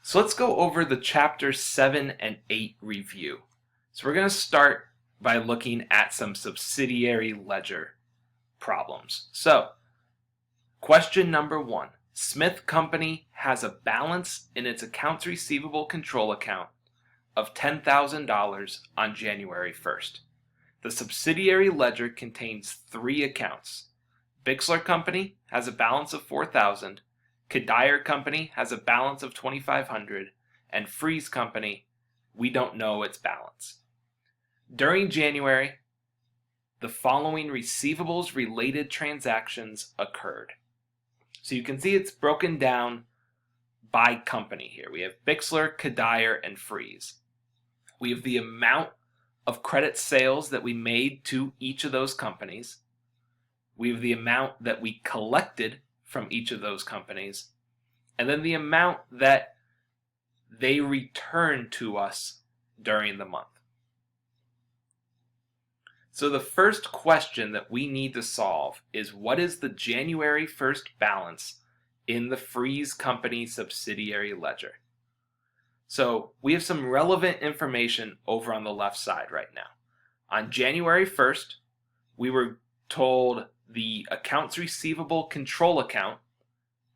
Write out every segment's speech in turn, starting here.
So let's go over the chapter 7 and 8 review. So we're going to start by looking at some subsidiary ledger problems. So, question number 1. Smith Company has a balance in its accounts receivable control account of $10,000 on January 1st. The subsidiary ledger contains 3 accounts. Bixler Company has a balance of $4,000. Kadire Company has a balance of $2,500, and Freeze Company, we don't know its balance. During January, the following receivables related transactions occurred. So you can see it's broken down by company here. We have Bixler, Kadire, and Freeze. We have the amount of credit sales that we made to each of those companies. We have the amount that we collected from each of those companies, and then the amount that they returned to us during the month. So the first question that we need to solve is, what is the January 1st balance in the Freeze Company subsidiary ledger? So we have some relevant information over on the left side right now. On January 1st, we were told the accounts receivable control account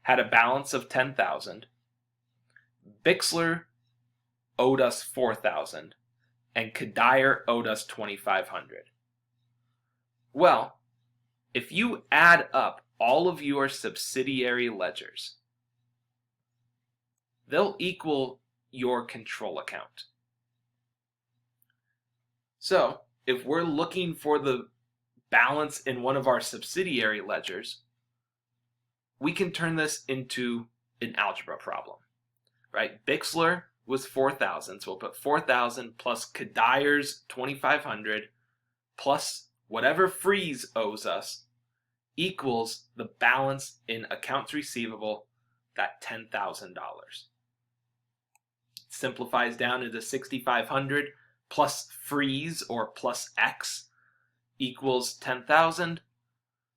had a balance of $10,000. Bixler owed us $4,000, and Kadire owed us $2,500. Well, if you add up all of your subsidiary ledgers, they'll equal your control account. So, if we're looking for the balance in one of our subsidiary ledgers, we can turn this into an algebra problem, right? Bixler was $4,000, so we'll put $4,000 plus Kadire's $2,500 plus whatever Freeze owes us equals the balance in accounts receivable, that $10,000. Simplifies down into $6,500 plus Freeze, or plus X, equals 10,000.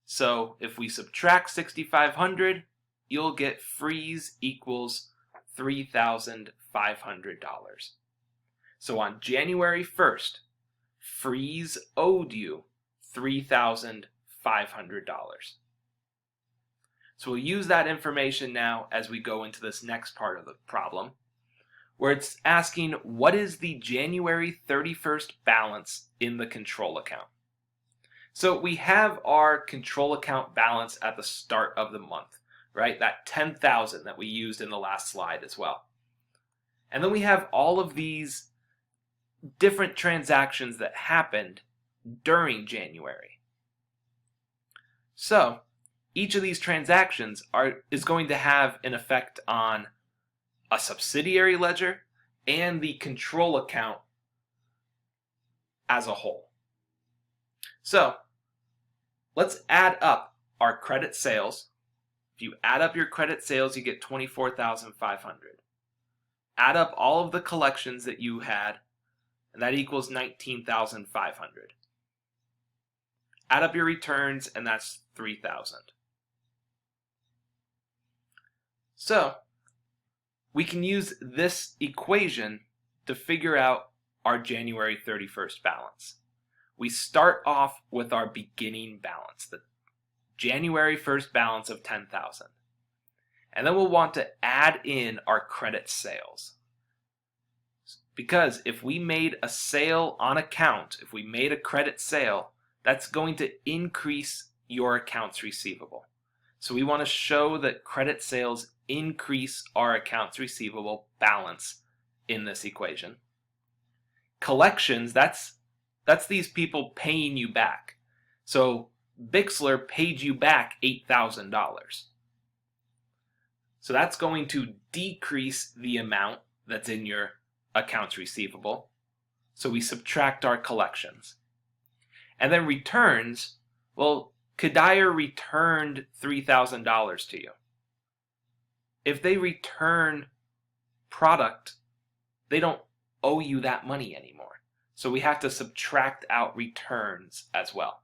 So if we subtract 6,500, you'll get Freeze equals $3,500. So on January 1st, Freeze owed you $3,500. So we'll use that information now as we go into this next part of the problem, where it's asking, what is the January 31st balance in the control account? So we have our control account balance at the start of the month, right? That 10,000 that we used in the last slide as well. And then we have all of these different transactions that happened during January. So each of these transactions is going to have an effect on a subsidiary ledger and the control account as a whole. So let's add up our credit sales. If you add up your credit sales, you get $24,500. Add up all of the collections that you had, and that equals $19,500. Add up your returns, and that's $3,000. So we can use this equation to figure out our January 31st balance. We start off with our beginning balance, the January 1st balance of $10,000. And then we'll want to add in our credit sales. Because if we made a sale on account, if we made a credit sale, that's going to increase your accounts receivable. So we want to show that credit sales increase our accounts receivable balance in this equation. Collections, that's these people paying you back. So Bixler paid you back $8,000. So that's going to decrease the amount that's in your accounts receivable. So we subtract our collections. And then returns, well, Kadire returned $3,000 to you. If they return product, they don't owe you that money anymore. So we have to subtract out returns as well.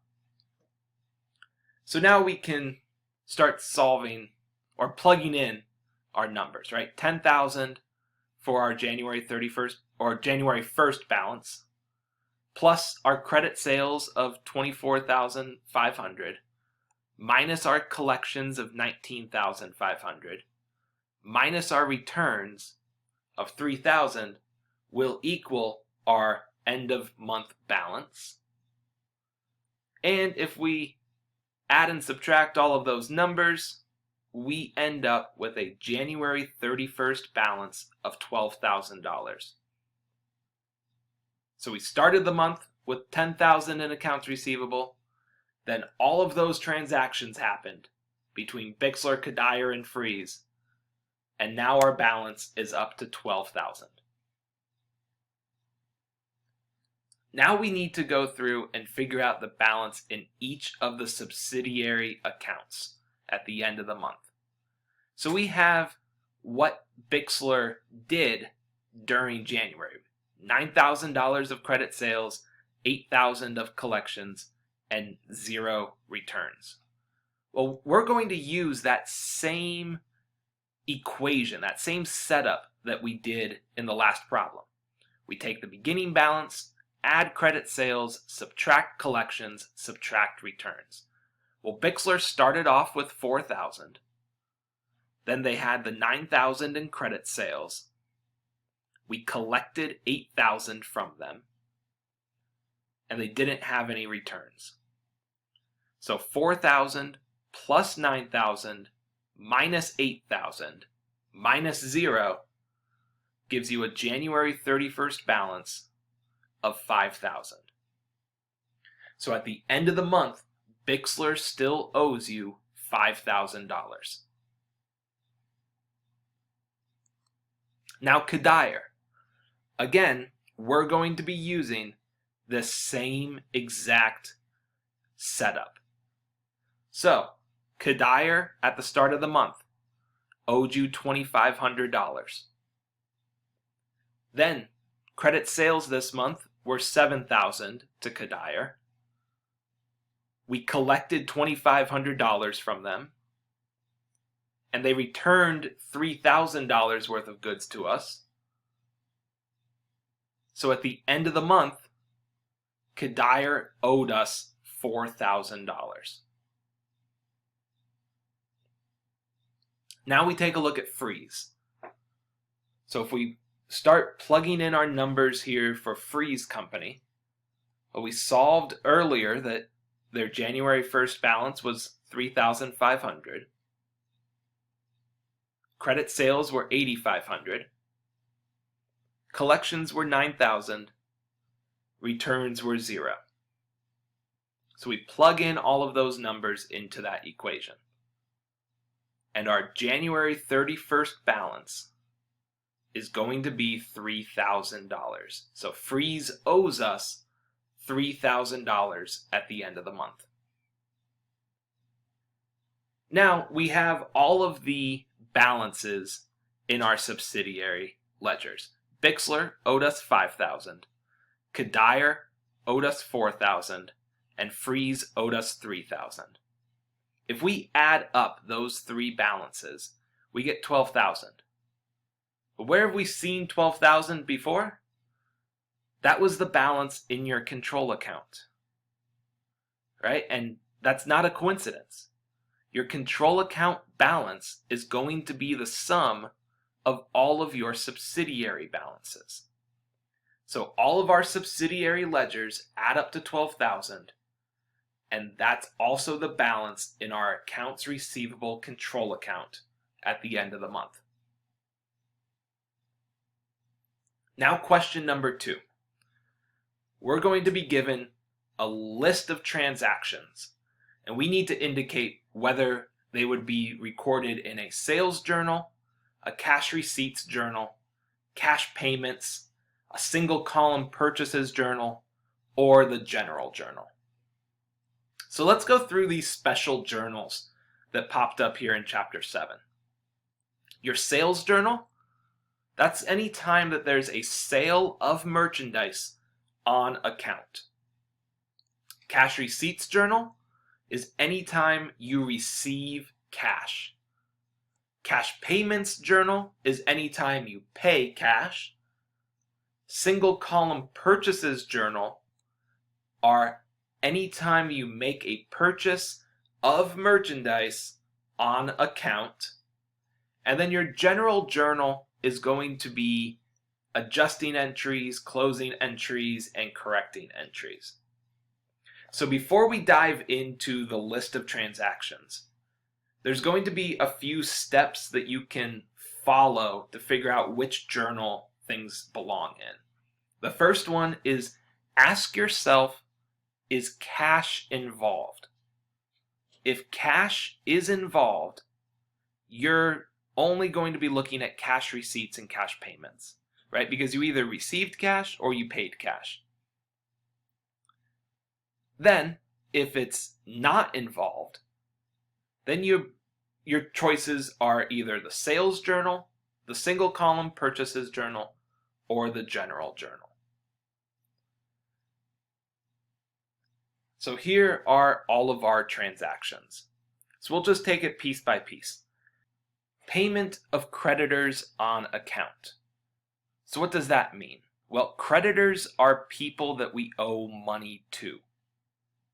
So now we can start solving or plugging in our numbers, right? 10,000 for our January 31st or January 1st balance, plus our credit sales of $24,500, minus our collections of $19,500, minus our returns of $3,000 will equal our end of month balance. And if we add and subtract all of those numbers, we end up with a January 31st balance of $12,000. So we started the month with $10,000 in accounts receivable. Then all of those transactions happened between Bixler, Kadire, and Freeze, and now our balance is up to $12,000. Now we need to go through and figure out the balance in each of the subsidiary accounts at the end of the month. So we have what Bixler did during January. $9,000 of credit sales, $8,000 of collections, and 0 returns. Well, we're going to use that same equation, that same setup that we did in the last problem. We take the beginning balance, add credit sales, subtract collections, subtract returns. Well, Bixler started off with $4,000. Then they had the $9,000 in credit sales. We collected $8,000 from them. And they didn't have any returns. So $4,000 plus $9,000 minus $8,000 minus 0 gives you a January 31st balance of $5,000. So at the end of the month, Bixler still owes you $5,000. Now Kadire. Again, we're going to be using the same exact setup. So, Kadire at the start of the month owed you $2,500. Then, credit sales this month were $7,000 to Kadire. We collected $2,500 from them, and they returned $3,000 worth of goods to us. So at the end of the month, Kadire owed us $4,000. Now we take a look at Freeze. So if we start plugging in our numbers here for Freeze Company, well, we solved earlier that their January 1st balance was $3,500. Credit sales were $8,500. Collections were $9,000. Returns were 0. So we plug in all of those numbers into that equation. And our January 31st balance is going to be $3,000. So Freeze owes us $3,000 at the end of the month. Now we have all of the balances in our subsidiary ledgers. Bixler owed us $5,000. Kadire owed us $4,000. And Freeze owed us $3,000. If we add up those three balances, we get $12,000. But where have we seen $12,000 before? That was the balance in your control account. Right? And that's not a coincidence. Your control account balance is going to be the sum of all of your subsidiary balances. So all of our subsidiary ledgers add up to $12,000, and that's also the balance in our accounts receivable control account at the end of the month. Now question number 2. We're going to be given a list of transactions, and we need to indicate whether they would be recorded in a sales journal, a cash receipts journal, cash payments, a single column purchases journal, or the general journal. So let's go through these special journals that popped up here in chapter 7. Your sales journal, that's any time that there's a sale of merchandise on account. Cash receipts journal is any time you receive cash. Cash payments journal is anytime you pay cash. Single column purchases journal are anytime you make a purchase of merchandise on account. And then your general journal is going to be adjusting entries, closing entries, and correcting entries. So before we dive into the list of transactions, there's going to be a few steps that you can follow to figure out which journal things belong in. The first one is ask yourself, is cash involved? If cash is involved, you're only going to be looking at cash receipts and cash payments, right? Because you either received cash or you paid cash. Then, if it's not involved, then your choices are either the sales journal, the single column purchases journal, or the general journal. So here are all of our transactions. So we'll just take it piece by piece. Payment of creditors on account. So what does that mean? Well, creditors are people that we owe money to.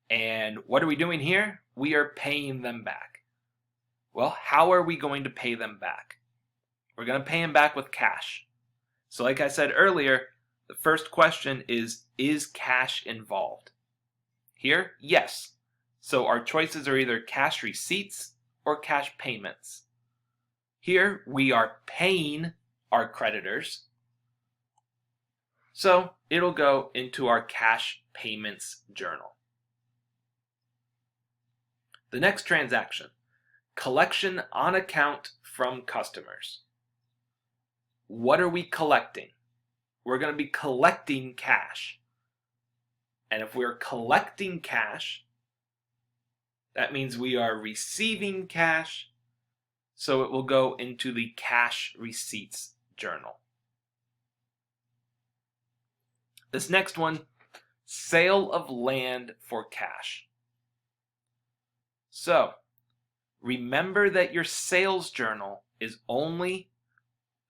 And what are we doing here? We are paying them back. Well, how are we going to pay them back? We're going to pay them back with cash. So like I said earlier, the first question is cash involved? Here, yes. So our choices are either cash receipts or cash payments. Here, we are paying our creditors. So it'll go into our cash payments journal. The next transaction, collection on account from customers. What are we collecting? We're going to be collecting cash. And if we're collecting cash, that means we are receiving cash, so it will go into the cash receipts journal. This next one, sale of land for cash. So, remember that your sales journal is only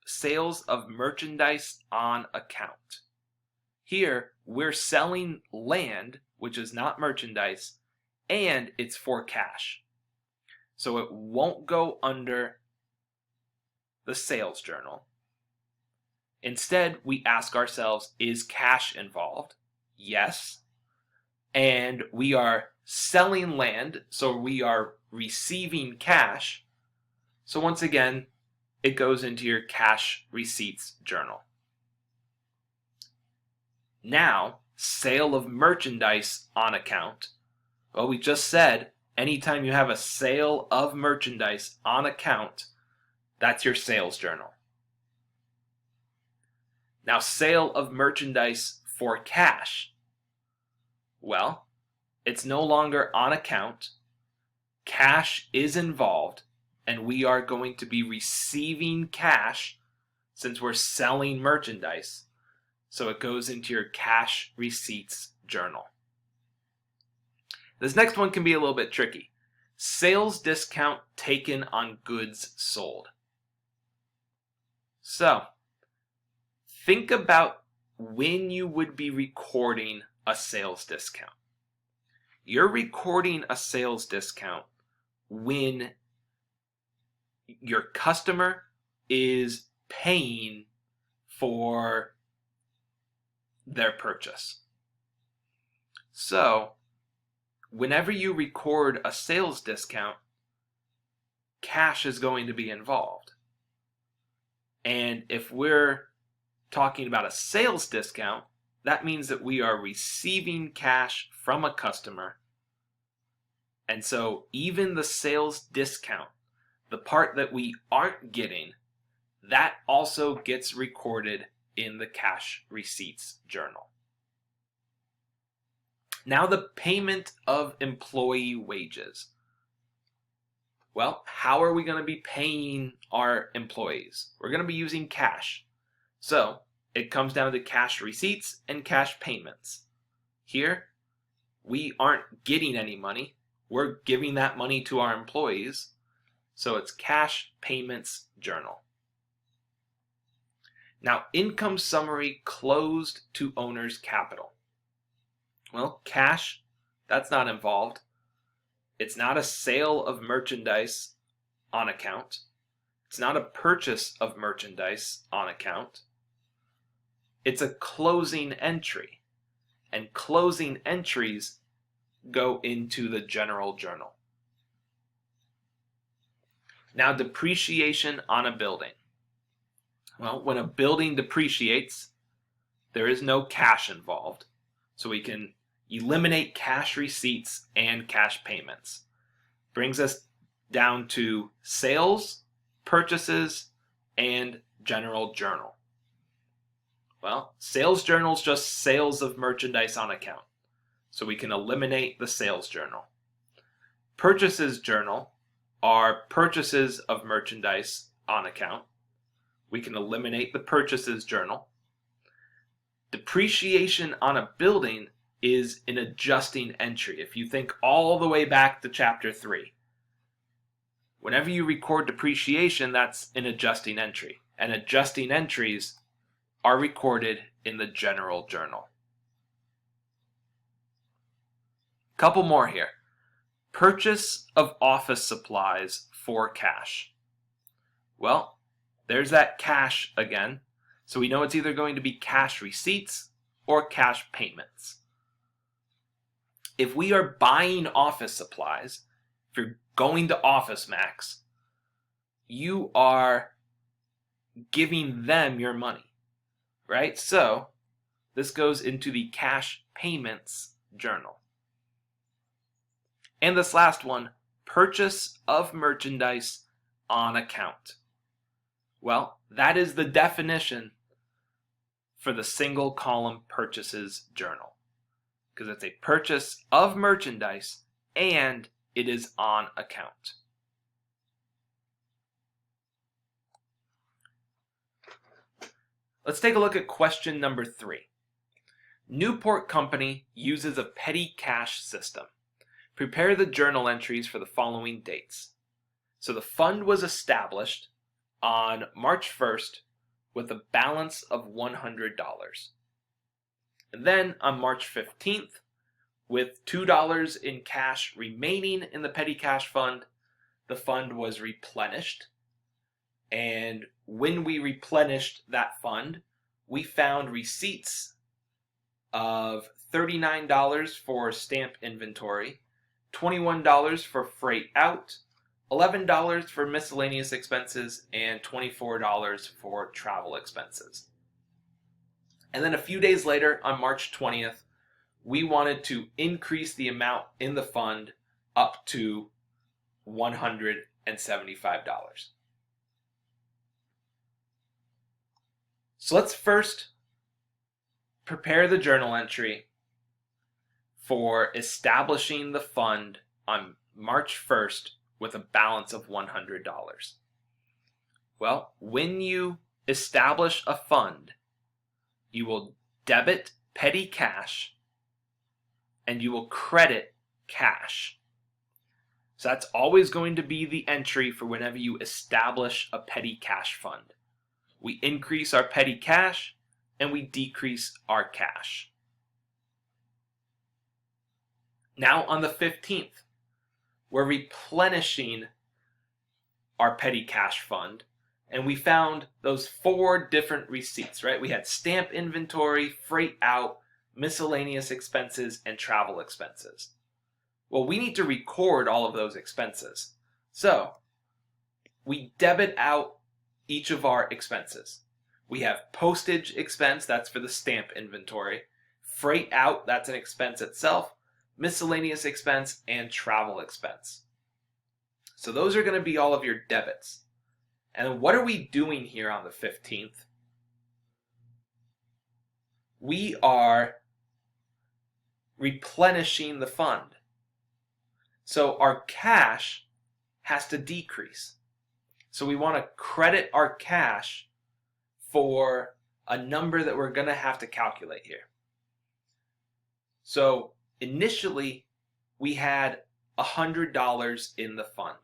sales of merchandise on account. Here, we're selling land, which is not merchandise, and it's for cash. So it won't go under the sales journal. Instead, we ask ourselves, is cash involved? Yes. And we are selling land, so we are receiving cash. So once again, it goes into your cash receipts journal. Now, sale of merchandise on account. Well, we just said anytime you have a sale of merchandise on account, that's your sales journal. Now, sale of merchandise for cash. Well, it's no longer on account. Cash is involved, and we are going to be receiving cash since we're selling merchandise. So it goes into your cash receipts journal. This next one can be a little bit tricky. Sales discount taken on goods sold. So, think about when you would be recording a sales discount. You're recording a sales discount when your customer is paying for their purchase. So, whenever you record a sales discount, cash is going to be involved. And if we're talking about a sales discount, that means that we are receiving cash from a customer. And so even the sales discount, the part that we aren't getting, that also gets recorded in the cash receipts journal. Now the payment of employee wages. Well, how are we going to be paying our employees? We're going to be using cash. So it comes down to cash receipts and cash payments. Here, we aren't getting any money. We're giving that money to our employees. So it's cash payments journal. Now, income summary closed to owner's capital. Well, cash, that's not involved. It's not a sale of merchandise on account. It's not a purchase of merchandise on account. It's a closing entry. And closing entries go into the general journal. Now, depreciation on a building. Well, when a building depreciates, there is no cash involved. So we can eliminate cash receipts and cash payments. Brings us down to sales, purchases, and general journal. Well, sales journal is just sales of merchandise on account. So we can eliminate the sales journal. Purchases journal are purchases of merchandise on account. We can eliminate the purchases journal. Depreciation on a building is an adjusting entry. If you think all the way back to chapter 3, whenever you record depreciation, that's an adjusting entry. And adjusting entries are recorded in the general journal. Couple more here. Purchase of office supplies for cash. Well, there's that cash again. So we know it's either going to be cash receipts or cash payments. If we are buying office supplies, if you're going to Office Max, you are giving them your money, right? So this goes into the cash payments journal. And this last one, purchase of merchandise on account. Well, that is the definition for the single column purchases journal, because it's a purchase of merchandise and it is on account. Let's take a look at question number 3. Newport Company uses a petty cash system. Prepare the journal entries for the following dates. So the fund was established on March 1st with a balance of $100. And then on March 15th, with $2 in cash remaining in the petty cash fund, the fund was replenished. And when we replenished that fund, we found receipts of $39 for stamp inventory, $21 for freight out, $11 for miscellaneous expenses, and $24 for travel expenses. And then a few days later, on March 20th, we wanted to increase the amount in the fund up to $175. So let's first prepare the journal entry for establishing the fund on March 1st with a balance of $100. Well, when you establish a fund, you will debit petty cash and you will credit cash. So that's always going to be the entry for whenever you establish a petty cash fund. We increase our petty cash and we decrease our cash. Now on the 15th, we're replenishing our petty cash fund, and we found those 4 different receipts, right? We had stamp inventory, freight out, miscellaneous expenses, and travel expenses. Well, we need to record all of those expenses. So we debit out each of our expenses. We have postage expense, that's for the stamp inventory. Freight out, that's an expense itself. Miscellaneous expense, and travel expense. So those are going to be all of your debits. And what are we doing here on the 15th? We are replenishing the fund. So our cash has to decrease. So we want to credit our cash for a number that we're going to have to calculate here. So initially, we had $100 in the fund.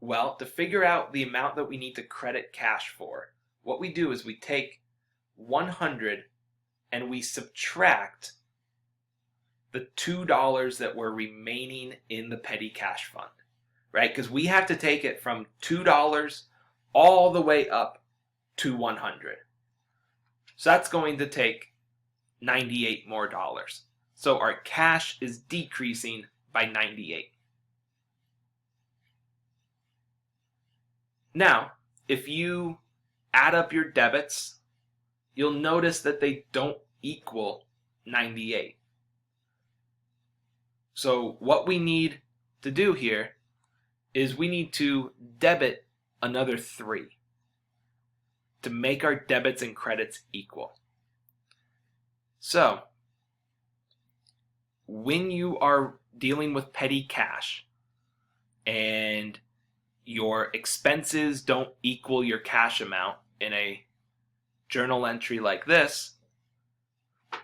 Well, to figure out the amount that we need to credit cash for, what we do is we take 100 and we subtract the $2 that were remaining in the petty cash fund, right? Because we have to take it from $2 all the way up to 100. So that's going to take 98 more dollars. So our cash is decreasing by 98. Now, if you add up your debits, you'll notice that they don't equal 98. So what we need to do here is we need to debit another 3 to make our debits and credits equal. So when you are dealing with petty cash and your expenses don't equal your cash amount in a journal entry like this,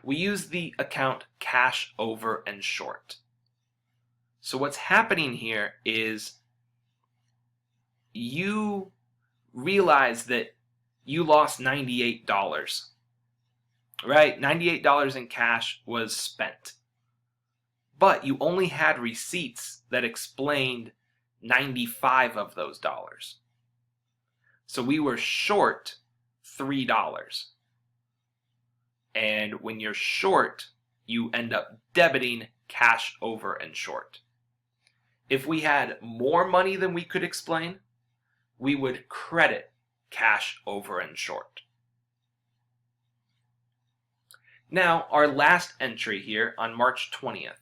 we use the account cash over and short. So what's happening here is you realize that you lost $98, right? $98 in cash was spent. But you only had receipts that explained 95 of those dollars. So we were short $3. And when you're short, you end up debiting cash over and short. If we had more money than we could explain, we would credit cash over and short. Now, our last entry here on March 20th,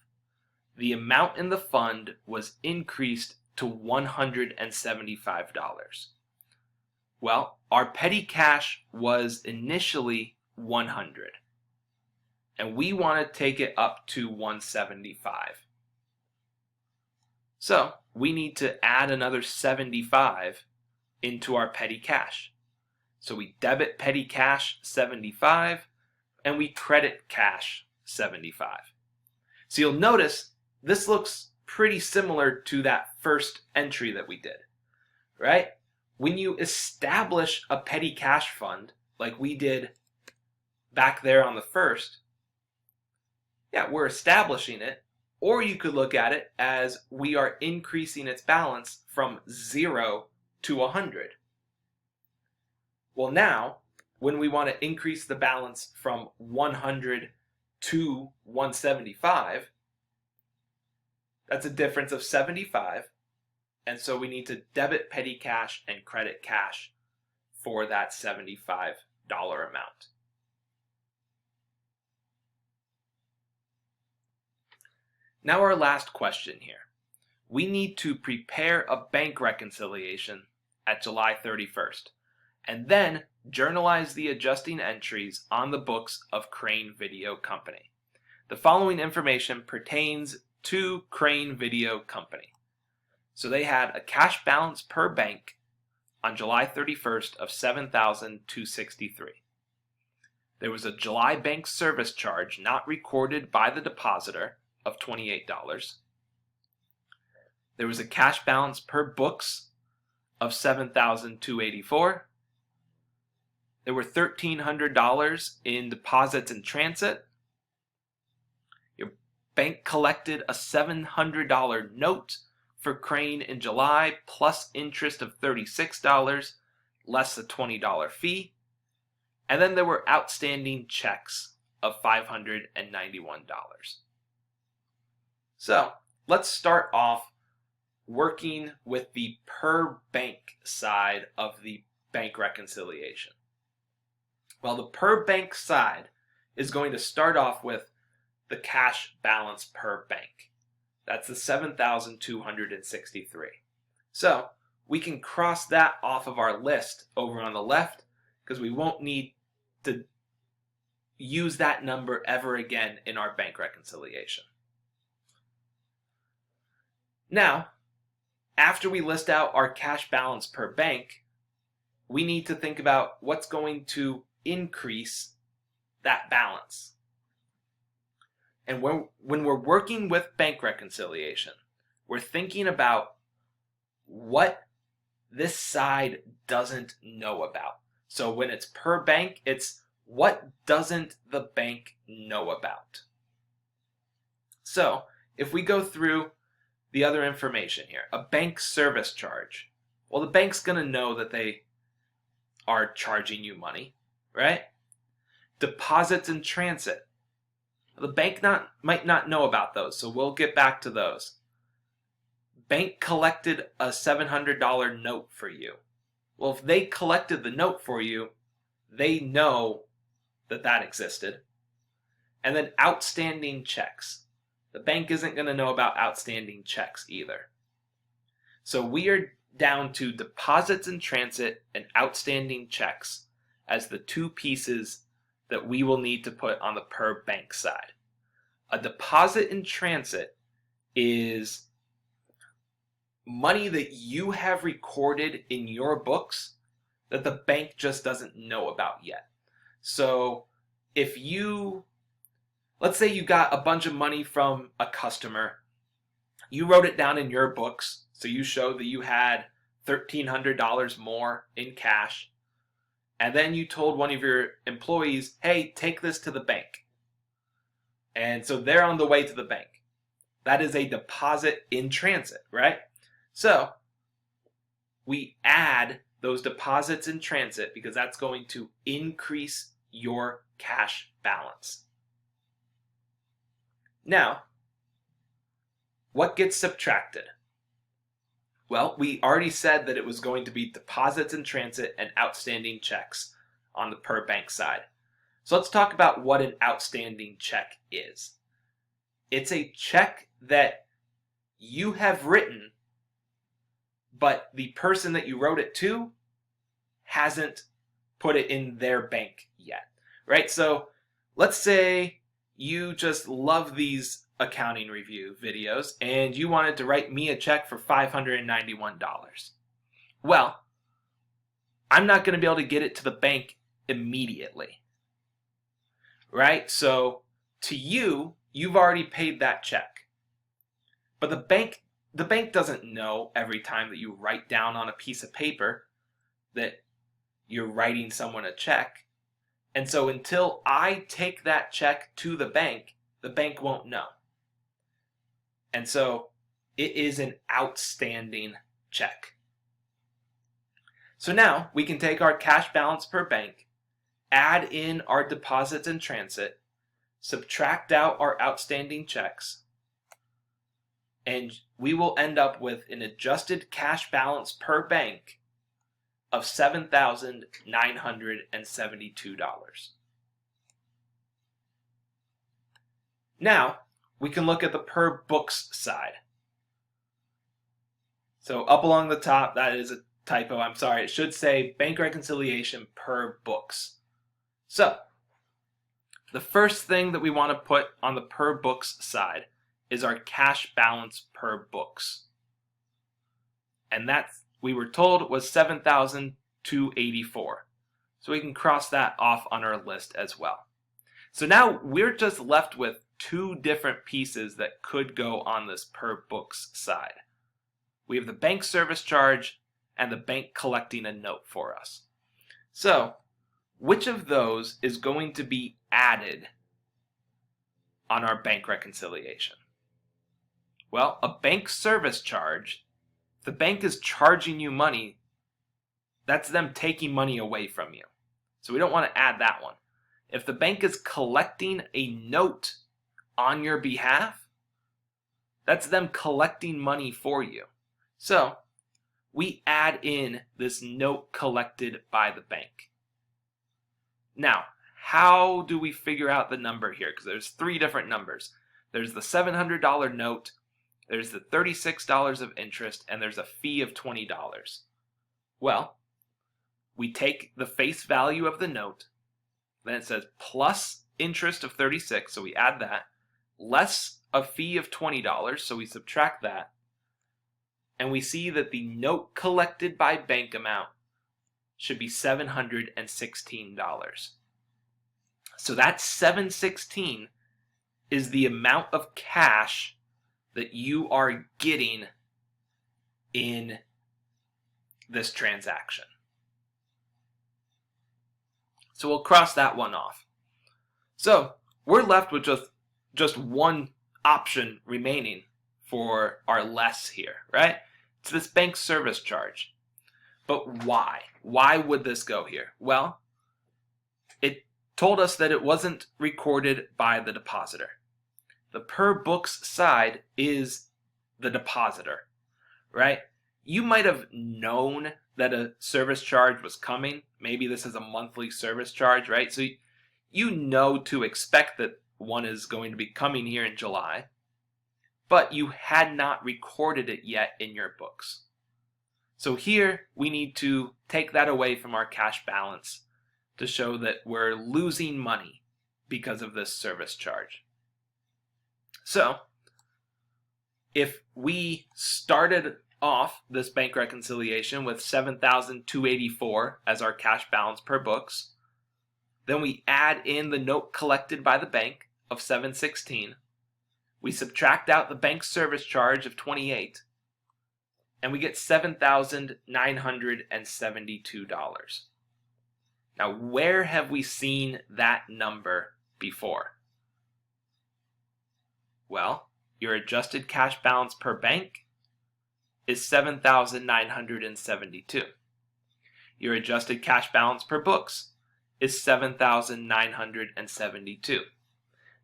the amount in the fund was increased to $175. Well, our petty cash was initially 100, and we want to take it up to 175. So we need to add another 75 into our petty cash. So we debit petty cash 75 and we credit cash 75. So you'll notice this looks pretty similar to that first entry that we did, right? When you establish a petty cash fund like we did back there on the first, yeah, we're establishing it. Or you could look at it as we are increasing its balance from 0 to 100. Well, now, when we want to increase the balance from 100 to 175, that's a difference of 75. And so we need to debit petty cash and credit cash for that $75 amount. Now our last question here. We need to prepare a bank reconciliation at July 31st and then journalize the adjusting entries on the books of Crane Video Company. The following information pertains to Crane Video Company. So they had a cash balance per bank on July 31st of $7,263. There was a July bank service charge not recorded by the depositor of $28. There was a cash balance per books of $7,284. There were $1,300 in deposits in transit. Your bank collected a $700 note for Crane in July plus interest of $36 less the $20 fee. And then there were outstanding checks of $591. So let's start off working with the per bank side of the bank reconciliation. Well, the per bank side is going to start off with the cash balance per bank. That's the $7,263. So we can cross that off of our list over on the left because we won't need to use that number ever again in our bank reconciliation. Now, after we list out our cash balance per bank, we need to think about what's going to increase that balance. And when we're working with bank reconciliation, we're thinking about what this side doesn't know about. So when it's per bank, it's what doesn't the bank know about? So if we go through the other information here, a bank service charge. Well, the bank's going to know that they are charging you money, right? Deposits in transit. The bank might not know about those, so we'll get back to those. Bank collected a $700 note for you. Well, if they collected the note for you, they know that that existed. And then outstanding checks. The bank isn't going to know about outstanding checks either. So we are down to deposits in transit and outstanding checks as the two pieces that we will need to put on the per bank side. A deposit in transit is money that you have recorded in your books that the bank just doesn't know about yet. So if let's say you got a bunch of money from a customer, you wrote it down in your books, so you showed that you had $1,300 more in cash, and then you told one of your employees, hey, take this to the bank. And so they're on the way to the bank. That is a deposit in transit, right? So we add those deposits in transit because that's going to increase your cash balance. Now, what gets subtracted? Well, we already said that it was going to be deposits in transit and outstanding checks on the per bank side. So let's talk about what an outstanding check is. It's a check that you have written, but the person that you wrote it to hasn't put it in their bank yet, right? So let's say you just love these accounting review videos and you wanted to write me a check for $591. Well, I'm not going to be able to get it to the bank immediately, right? So to you, you've already paid that check. But the bank doesn't know every time that you write down on a piece of paper that you're writing someone a check. And so until I take that check to the bank won't know. And so it is an outstanding check. So now we can take our cash balance per bank, add in our deposits in transit, subtract out our outstanding checks, and we will end up with an adjusted cash balance per bank of $7,972. Now, we can look at the per books side. So up along the top, that is a typo, I'm sorry. It should say bank reconciliation per books. So, the first thing that we want to put on the per books side is our cash balance per books. And that, we were told, was $7,284. So we can cross that off on our list as well. So now we're just left with two different pieces that could go on this per books side. We have the bank service charge and the bank collecting a note for us. So, which of those is going to be added on our bank reconciliation? Well, a bank service charge, if the bank is charging you money, that's them taking money away from you. So we don't want to add that one. If the bank is collecting a note on your behalf, that's them collecting money for you. So we add in this note collected by the bank. Now, how do we figure out the number here? Because there's three different numbers. There's the $700 note, there's the $36 of interest, and there's a fee of $20. Well, we take the face value of the note, then it says plus interest of $36, so we add that, less a fee of $20, so we subtract that, and we see that the note collected by bank amount should be $716. So that $716 is the amount of cash that you are getting in this transaction. So we'll cross that one off. So we're left with just one option remaining for our less here, right? It's this bank service charge. But why? Why would this go here? Well, it told us that it wasn't recorded by the depositor. The per books side is the depositor, right? You might have known that a service charge was coming. Maybe this is a monthly service charge, right? So you know to expect that one is going to be coming here in July, but you had not recorded it yet in your books. So here we need to take that away from our cash balance to show that we're losing money because of this service charge. So if we started off this bank reconciliation with $7,284 as our cash balance per books, then we add in the note collected by the bank of $716, we subtract out the bank service charge of $28, and we get $7,972. Now, where have we seen that number before? Well, your adjusted cash balance per bank is $7,972. Your adjusted cash balance per books is $7,972.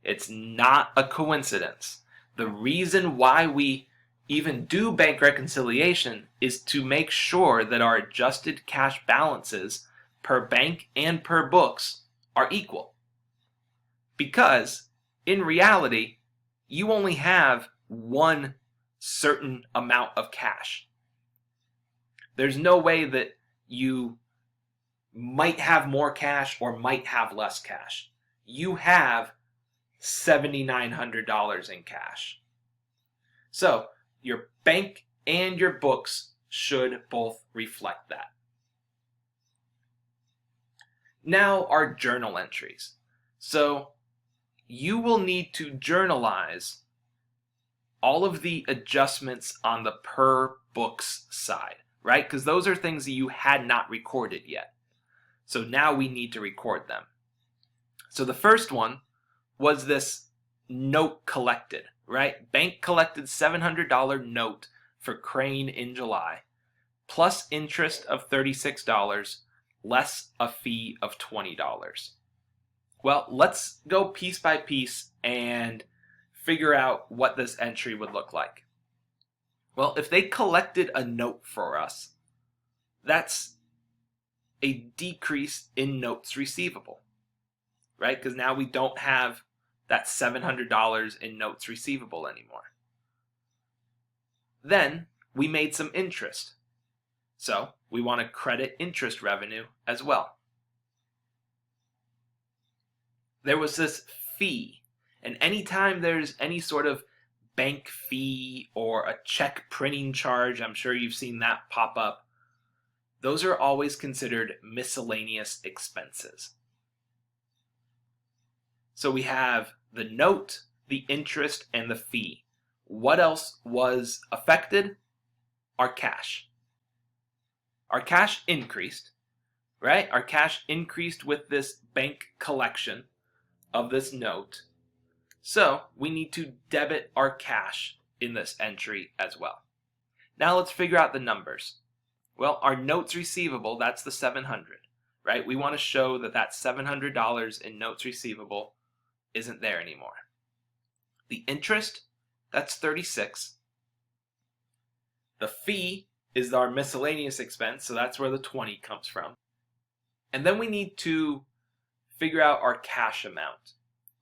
It's not a coincidence. The reason why we even do bank reconciliation is to make sure that our adjusted cash balances per bank and per books are equal. Because in reality, you only have one certain amount of cash. There's no way that you might have more cash or might have less cash. You have $7,900 in cash. So your bank and your books should both reflect that. Now our journal entries. So you will need to journalize all of the adjustments on the per books side, right? Because those are things that you had not recorded yet. So now we need to record them. So the first one was this note collected, right? Bank collected $700 note for Crane in July, plus interest of $36, less a fee of $20. Well, let's go piece by piece and figure out what this entry would look like. Well, if they collected a note for us, that's a decrease in notes receivable, right? Because now we don't have that $700 in notes receivable anymore. Then we made some interest. So we want to credit interest revenue as well. There was this fee, and anytime there's any sort of bank fee or a check printing charge, I'm sure you've seen that pop up, those are always considered miscellaneous expenses. So we have the note, the interest, and the fee. What else was affected? Our cash. Our cash increased, right? Our cash increased with this bank collection of this note. So we need to debit our cash in this entry as well. Now let's figure out the numbers. Well, our notes receivable, that's the $700, right? We want to show that that $700 in notes receivable isn't there anymore. The interest, that's $36. The fee is our miscellaneous expense, so that's where the $20 comes from. And then we need to figure out our cash amount.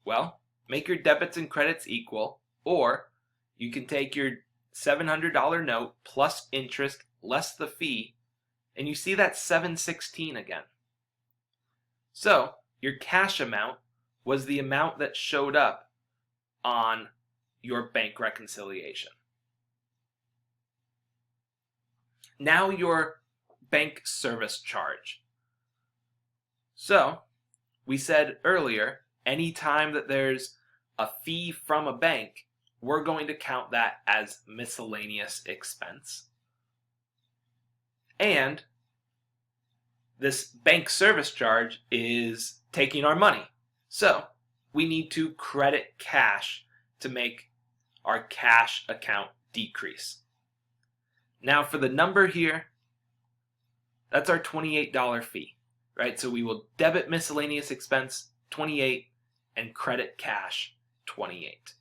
Well, make your debits and credits equal, or you can take your $700 note plus interest less the fee, and you see that $716 again. So your cash amount was the amount that showed up on your bank reconciliation. Now your bank service charge. So we said earlier, anytime that there's a fee from a bank, we're going to count that as miscellaneous expense. And this bank service charge is taking our money. So we need to credit cash to make our cash account decrease. Now for the number here, that's our $28 fee, right? So we will debit miscellaneous expense 28 and credit cash 28.